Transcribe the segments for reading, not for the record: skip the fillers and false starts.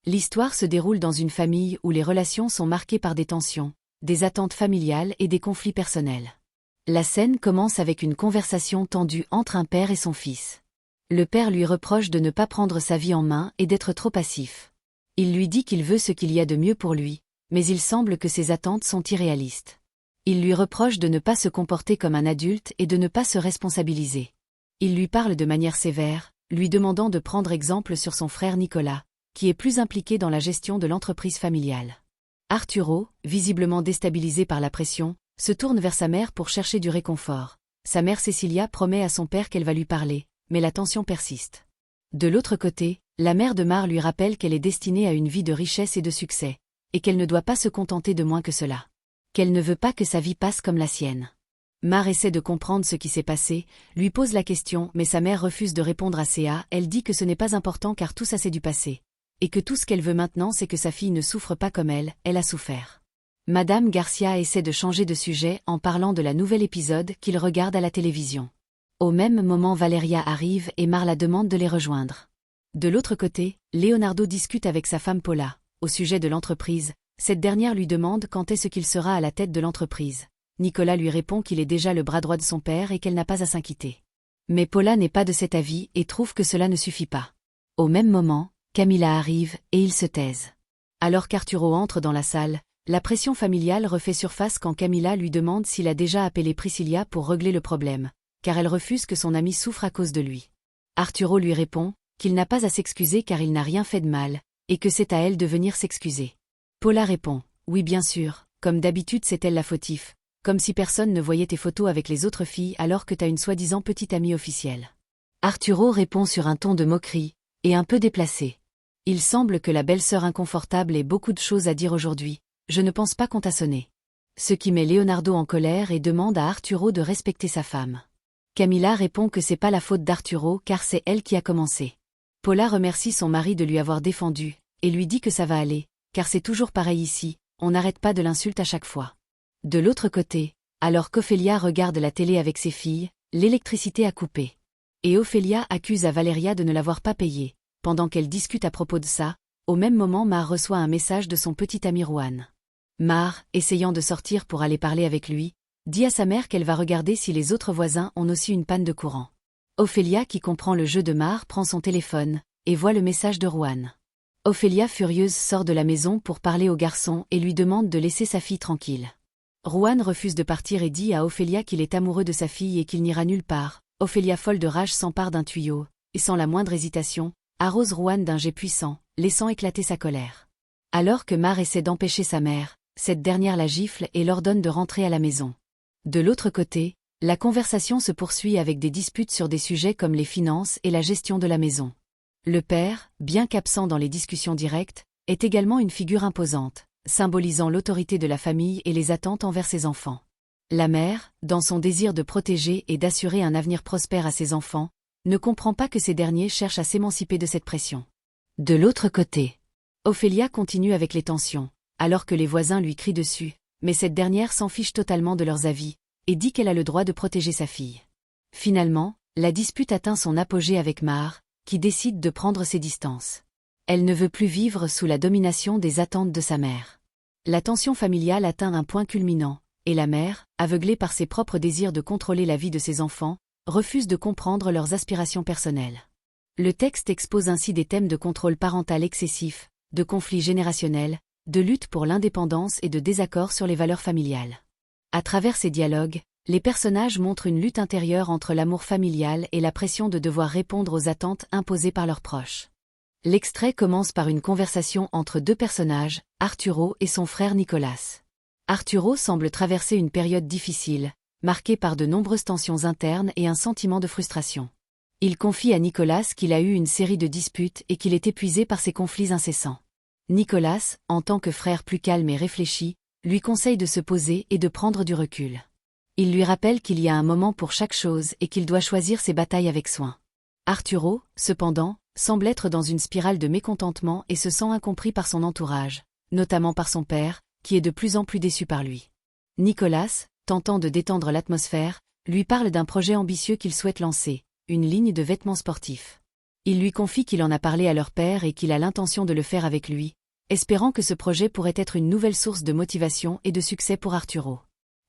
L'histoire se déroule dans une famille où les relations sont marquées par des tensions, des attentes familiales et des conflits personnels. La scène commence avec une conversation tendue entre un père et son fils. Le père lui reproche de ne pas prendre sa vie en main et d'être trop passif. Il lui dit qu'il veut ce qu'il y a de mieux pour lui, mais il semble que ses attentes sont irréalistes. Il lui reproche de ne pas se comporter comme un adulte et de ne pas se responsabiliser. Il lui parle de manière sévère, lui demandant de prendre exemple sur son frère Nicolas, qui est plus impliqué dans la gestion de l'entreprise familiale. Arturo, visiblement déstabilisé par la pression, se tourne vers sa mère pour chercher du réconfort. Sa mère Cecilia promet à son père qu'elle va lui parler, mais la tension persiste. De l'autre côté, la mère de Mar lui rappelle qu'elle est destinée à une vie de richesse et de succès, et qu'elle ne doit pas se contenter de moins que cela. Qu'elle ne veut pas que sa vie passe comme la sienne. Mar essaie de comprendre ce qui s'est passé, lui pose la question, mais sa mère refuse de répondre à Céa. Elle dit que ce n'est pas important car tout ça c'est du passé. Et que tout ce qu'elle veut maintenant c'est que sa fille ne souffre pas comme elle a souffert. Madame Garcia essaie de changer de sujet en parlant de la nouvelle épisode qu'il regarde à la télévision. Au même moment Valeria arrive et Mar la demande de les rejoindre. De l'autre côté, Leonardo discute avec sa femme Paula, au sujet de l'entreprise. Cette dernière lui demande quand est-ce qu'il sera à la tête de l'entreprise. Nicolas lui répond qu'il est déjà le bras droit de son père et qu'elle n'a pas à s'inquiéter. Mais Paula n'est pas de cet avis et trouve que cela ne suffit pas. Au même moment, Camila arrive et ils se taisent. Alors qu'Arturo entre dans la salle, la pression familiale refait surface quand Camila lui demande s'il a déjà appelé Priscilla pour régler le problème, car elle refuse que son ami souffre à cause de lui. Arturo lui répond qu'il n'a pas à s'excuser car il n'a rien fait de mal, et que c'est à elle de venir s'excuser. Paula répond « Oui bien sûr, comme d'habitude c'est elle la fautive, comme si personne ne voyait tes photos avec les autres filles alors que t'as une soi-disant petite amie officielle. » Arturo répond sur un ton de moquerie, et un peu déplacé. Il semble que la belle-sœur inconfortable ait beaucoup de choses à dire aujourd'hui, je ne pense pas qu'on t'a sonné. Ce qui met Leonardo en colère et demande à Arturo de respecter sa femme. Camila répond que c'est pas la faute d'Arturo car c'est elle qui a commencé. Paula remercie son mari de lui avoir défendu, et lui dit que ça va aller, car c'est toujours pareil ici, on n'arrête pas de l'insulte à chaque fois. De l'autre côté, alors qu'Ophélia regarde la télé avec ses filles, l'électricité a coupé. Et Ophélia accuse à Valeria de ne l'avoir pas payée. Pendant qu'elle discute à propos de ça, au même moment Mar reçoit un message de son petit ami Juan. Mar, essayant de sortir pour aller parler avec lui, dit à sa mère qu'elle va regarder si les autres voisins ont aussi une panne de courant. Ophélia qui comprend le jeu de Mar prend son téléphone, et voit le message de Juan. Ophélia furieuse sort de la maison pour parler au garçon et lui demande de laisser sa fille tranquille. Juan refuse de partir et dit à Ophélia qu'il est amoureux de sa fille et qu'il n'ira nulle part. Ophélia folle de rage s'empare d'un tuyau, et sans la moindre hésitation, arrose Juan d'un jet puissant, laissant éclater sa colère. Alors que Mar essaie d'empêcher sa mère, cette dernière la gifle et l'ordonne de rentrer à la maison. De l'autre côté, la conversation se poursuit avec des disputes sur des sujets comme les finances et la gestion de la maison. Le père, bien qu'absent dans les discussions directes, est également une figure imposante, symbolisant l'autorité de la famille et les attentes envers ses enfants. La mère, dans son désir de protéger et d'assurer un avenir prospère à ses enfants, ne comprend pas que ces derniers cherchent à s'émanciper de cette pression. De l'autre côté, Ophélia continue avec les tensions, alors que les voisins lui crient dessus, mais cette dernière s'en fiche totalement de leurs avis, et dit qu'elle a le droit de protéger sa fille. Finalement, la dispute atteint son apogée avec Mar, qui décide de prendre ses distances. Elle ne veut plus vivre sous la domination des attentes de sa mère. La tension familiale atteint un point culminant, et la mère, aveuglée par ses propres désirs de contrôler la vie de ses enfants, refuse de comprendre leurs aspirations personnelles. Le texte expose ainsi des thèmes de contrôle parental excessif, de conflits générationnels, de lutte pour l'indépendance et de désaccord sur les valeurs familiales. À travers ces dialogues, les personnages montrent une lutte intérieure entre l'amour familial et la pression de devoir répondre aux attentes imposées par leurs proches. L'extrait commence par une conversation entre deux personnages, Arturo et son frère Nicolas. Arturo semble traverser une période difficile, marquée par de nombreuses tensions internes et un sentiment de frustration. Il confie à Nicolas qu'il a eu une série de disputes et qu'il est épuisé par ces conflits incessants. Nicolas, en tant que frère plus calme et réfléchi, lui conseille de se poser et de prendre du recul. Il lui rappelle qu'il y a un moment pour chaque chose et qu'il doit choisir ses batailles avec soin. Arturo, cependant, semble être dans une spirale de mécontentement et se sent incompris par son entourage, notamment par son père, qui est de plus en plus déçu par lui. Nicolas, tentant de détendre l'atmosphère, lui parle d'un projet ambitieux qu'il souhaite lancer, une ligne de vêtements sportifs. Il lui confie qu'il en a parlé à leur père et qu'il a l'intention de le faire avec lui, espérant que ce projet pourrait être une nouvelle source de motivation et de succès pour Arturo.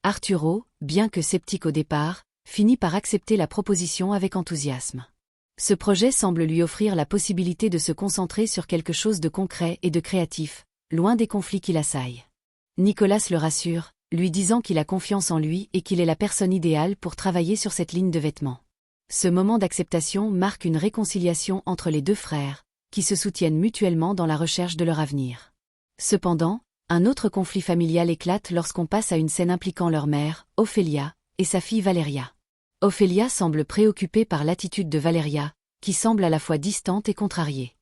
Arturo, bien que sceptique au départ, finit par accepter la proposition avec enthousiasme. Ce projet semble lui offrir la possibilité de se concentrer sur quelque chose de concret et de créatif, loin des conflits qui l'assaillent. Nicolas le rassure, lui disant qu'il a confiance en lui et qu'il est la personne idéale pour travailler sur cette ligne de vêtements. Ce moment d'acceptation marque une réconciliation entre les deux frères, qui se soutiennent mutuellement dans la recherche de leur avenir. Cependant, un autre conflit familial éclate lorsqu'on passe à une scène impliquant leur mère, Ophélia, et sa fille Valeria. Ophélia semble préoccupée par l'attitude de Valeria, qui semble à la fois distante et contrariée.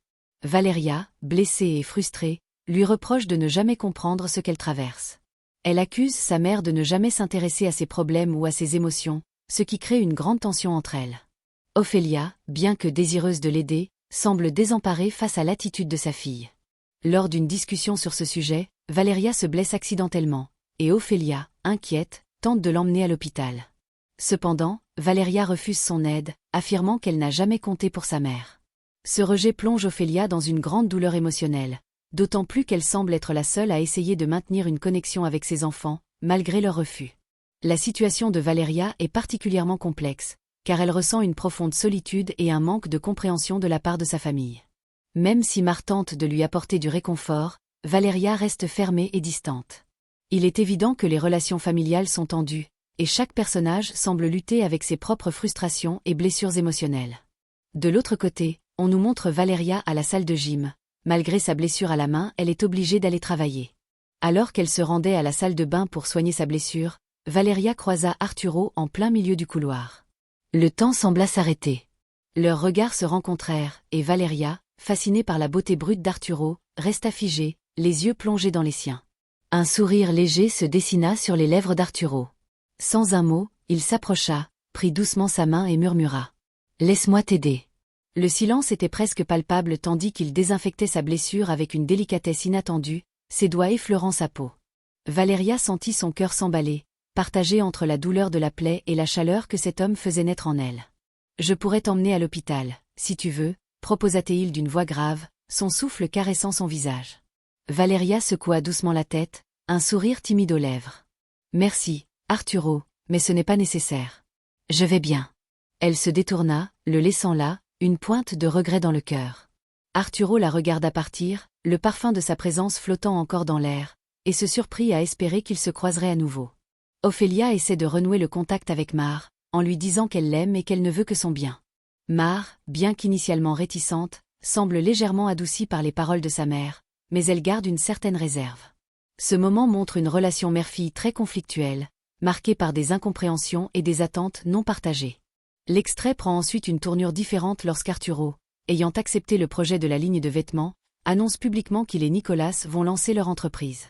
Valeria, blessée et frustrée, lui reproche de ne jamais comprendre ce qu'elle traverse. Elle accuse sa mère de ne jamais s'intéresser à ses problèmes ou à ses émotions, ce qui crée une grande tension entre elles. Ophélia, bien que désireuse de l'aider, semble désemparée face à l'attitude de sa fille. Lors d'une discussion sur ce sujet, Valeria se blesse accidentellement, et Ophélia, inquiète, tente de l'emmener à l'hôpital. Cependant, Valeria refuse son aide, affirmant qu'elle n'a jamais compté pour sa mère. Ce rejet plonge Ophélia dans une grande douleur émotionnelle, d'autant plus qu'elle semble être la seule à essayer de maintenir une connexion avec ses enfants, malgré leur refus. La situation de Valeria est particulièrement complexe, car elle ressent une profonde solitude et un manque de compréhension de la part de sa famille. Même si Mar tente de lui apporter du réconfort, Valeria reste fermée et distante. Il est évident que les relations familiales sont tendues, et chaque personnage semble lutter avec ses propres frustrations et blessures émotionnelles. De l'autre côté, on nous montre Valeria à la salle de gym. Malgré sa blessure à la main, elle est obligée d'aller travailler. Alors qu'elle se rendait à la salle de bain pour soigner sa blessure, Valeria croisa Arturo en plein milieu du couloir. Le temps sembla s'arrêter. Leurs regards se rencontrèrent, et Valeria, fascinée par la beauté brute d'Arturo, resta figée, les yeux plongés dans les siens. Un sourire léger se dessina sur les lèvres d'Arturo. Sans un mot, il s'approcha, prit doucement sa main et murmura « Laisse-moi t'aider ». Le silence était presque palpable tandis qu'il désinfectait sa blessure avec une délicatesse inattendue, ses doigts effleurant sa peau. Valeria sentit son cœur s'emballer, partagé entre la douleur de la plaie et la chaleur que cet homme faisait naître en elle. « Je pourrais t'emmener à l'hôpital, si tu veux », proposa-t-il d'une voix grave, son souffle caressant son visage. Valeria secoua doucement la tête, un sourire timide aux lèvres. « Merci, Arturo, mais ce n'est pas nécessaire. Je vais bien. » Elle se détourna, le laissant là, une pointe de regret dans le cœur. Arturo la regarda partir, le parfum de sa présence flottant encore dans l'air, et se surprit à espérer qu'ils se croiseraient à nouveau. Ophélia essaie de renouer le contact avec Mar, en lui disant qu'elle l'aime et qu'elle ne veut que son bien. Mar, bien qu'initialement réticente, semble légèrement adoucie par les paroles de sa mère, mais elle garde une certaine réserve. Ce moment montre une relation mère-fille très conflictuelle, marquée par des incompréhensions et des attentes non partagées. L'extrait prend ensuite une tournure différente lorsqu'Arturo, ayant accepté le projet de la ligne de vêtements, annonce publiquement qu'il et Nicolas vont lancer leur entreprise.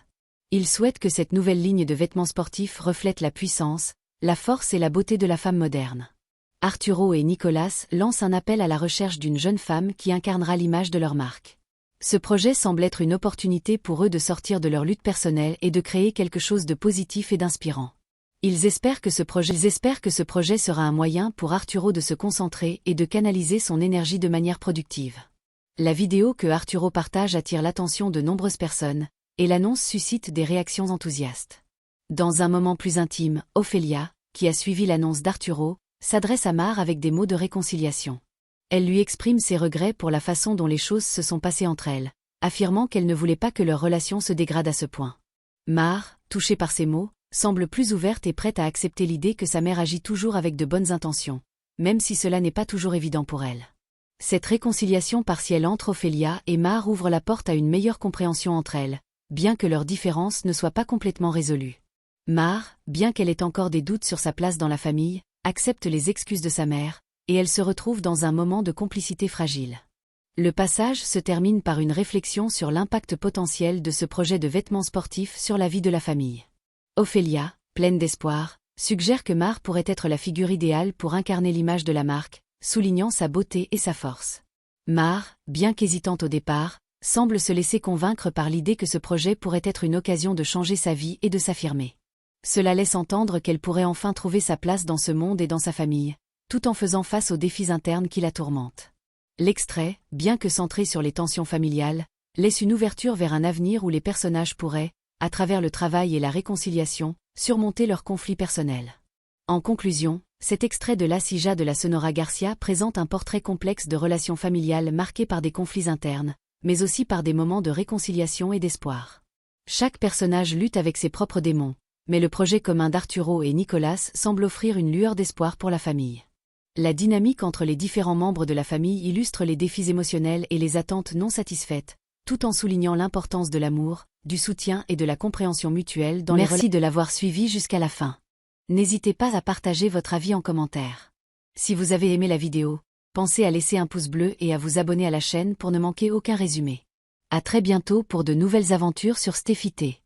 Il souhaite que cette nouvelle ligne de vêtements sportifs reflète la puissance, la force et la beauté de la femme moderne. Arturo et Nicolas lancent un appel à la recherche d'une jeune femme qui incarnera l'image de leur marque. Ce projet semble être une opportunité pour eux de sortir de leur lutte personnelle et de créer quelque chose de positif et d'inspirant. Ils espèrent que ce projet sera un moyen pour Arturo de se concentrer et de canaliser son énergie de manière productive. La vidéo que Arturo partage attire l'attention de nombreuses personnes, et l'annonce suscite des réactions enthousiastes. Dans un moment plus intime, Ophélia, qui a suivi l'annonce d'Arturo, s'adresse à Mar avec des mots de réconciliation. Elle lui exprime ses regrets pour la façon dont les choses se sont passées entre elles, affirmant qu'elle ne voulait pas que leur relation se dégrade à ce point. Mar, touchée par ces mots, semble plus ouverte et prête à accepter l'idée que sa mère agit toujours avec de bonnes intentions, même si cela n'est pas toujours évident pour elle. Cette réconciliation partielle entre Ophélia et Mar ouvre la porte à une meilleure compréhension entre elles, bien que leurs différences ne soient pas complètement résolues. Mar, bien qu'elle ait encore des doutes sur sa place dans la famille, accepte les excuses de sa mère, et elle se retrouve dans un moment de complicité fragile. Le passage se termine par une réflexion sur l'impact potentiel de ce projet de vêtements sportifs sur la vie de la famille. Ophélia, pleine d'espoir, suggère que Mar pourrait être la figure idéale pour incarner l'image de la marque, soulignant sa beauté et sa force. Mar, bien qu'hésitante au départ, semble se laisser convaincre par l'idée que ce projet pourrait être une occasion de changer sa vie et de s'affirmer. Cela laisse entendre qu'elle pourrait enfin trouver sa place dans ce monde et dans sa famille, tout en faisant face aux défis internes qui la tourmentent. L'extrait, bien que centré sur les tensions familiales, laisse une ouverture vers un avenir où les personnages pourraient, à travers le travail et la réconciliation, surmonter leurs conflits personnels. En conclusion, cet extrait de La Silla de la Sonora Garcia présente un portrait complexe de relations familiales marquées par des conflits internes, mais aussi par des moments de réconciliation et d'espoir. Chaque personnage lutte avec ses propres démons, mais le projet commun d'Arturo et Nicolas semble offrir une lueur d'espoir pour la famille. La dynamique entre les différents membres de la famille illustre les défis émotionnels et les attentes non satisfaites, tout en soulignant l'importance de l'amour, du soutien et de la compréhension mutuelle dans les relations. Merci de l'avoir suivi jusqu'à la fin. N'hésitez pas à partager votre avis en commentaire. Si vous avez aimé la vidéo, pensez à laisser un pouce bleu et à vous abonner à la chaîne pour ne manquer aucun résumé. À très bientôt pour de nouvelles aventures sur Steffi T.